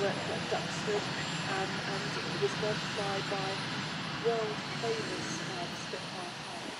at Duxford, and it was modified by world famous Spitfire pilot.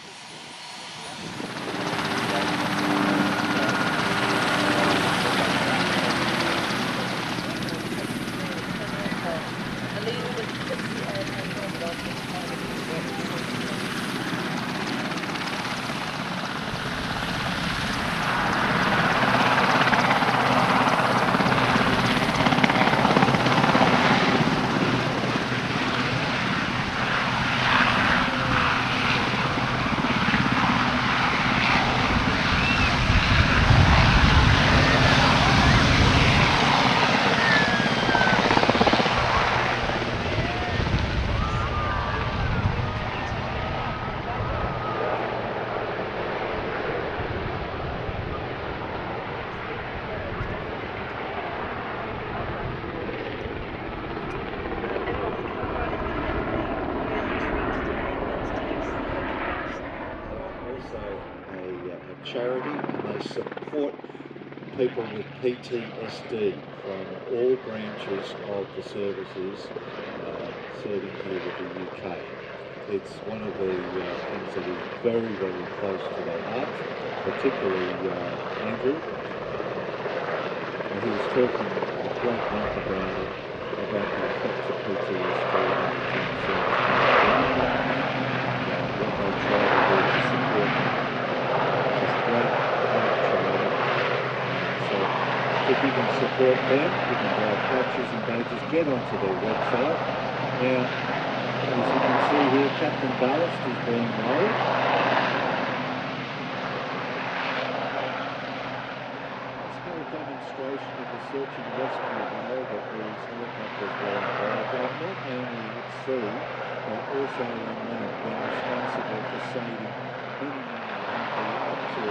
Charity, and they support people with PTSD from all branches of the services serving here with the UK. It's one of the things that is very, very close to their heart, particularly Andrew. And he was talking at great length about it, about the effects of PTSD and what they try to do to support them. If you can support them, you can buy patches and badges, get onto their website. Now, as you can see here, Captain Ballast is being lowered. It's been a demonstration of the search and rescue role that these helicopters were involved in, not only at sea, but also on land, being responsible for saving many people up to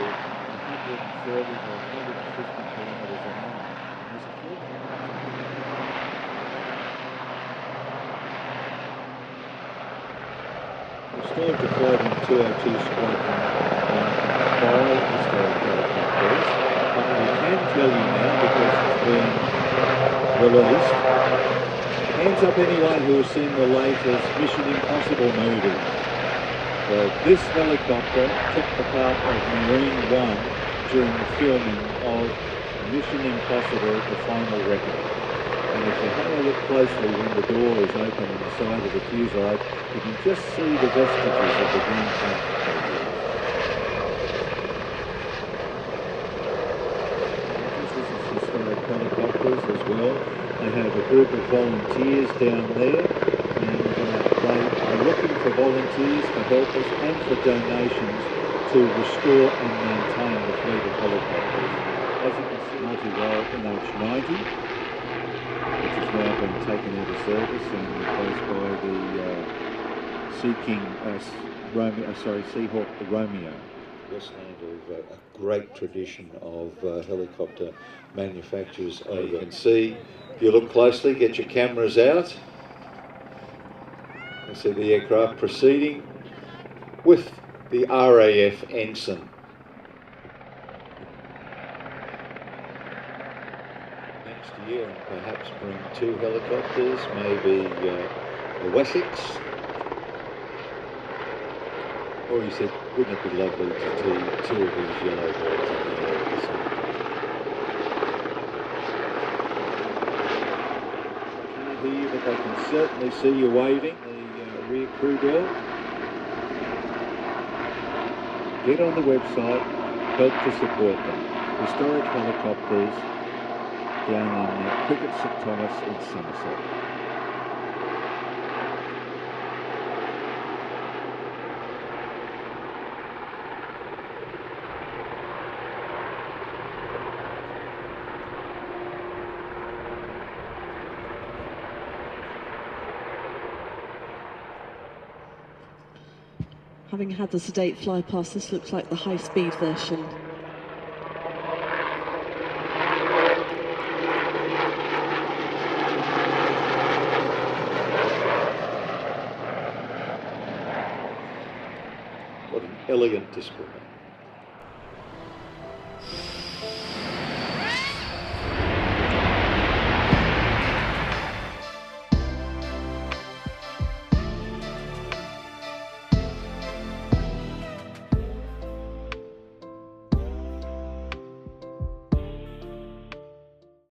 130 to 150 kilometres an hour. There's a huge restored to flight in 202 Squadron by historic helicopters, but we can tell you now, because it's been released, hands up anyone who has seen the latest Mission Impossible movie. Well, this helicopter took the part of Marine One during the filming of Mission Impossible: The Final Reckoning. And if you have a look closely when the door is open on the side of the fuselage, you can just see the vestiges of the green paint. This is historic helicopters as well. They have a group of volunteers down there, and they are looking for volunteers, for helpers and for donations to restore and maintain the fleet of helicopters. As you can see, multi-role NH90, which has now been taken into service and replaced by the Sea King, Seahawk Romeo. Westland have a great tradition of helicopter manufacturers. You can see, if you look closely, get your cameras out. You see the aircraft proceeding with the RAF ensign. Next year, perhaps bring 2 helicopters, maybe the Wessex. Or he said, wouldn't it be lovely to see 2 of these yellow birds in the air? I can't hear you, but they can certainly see you waving. The rear crew door. Get on the website, help to support them. Historic helicopters down in Cricket St Thomas in Somerset. Having had the sedate fly past, this looks like the high-speed version. What an elegant display.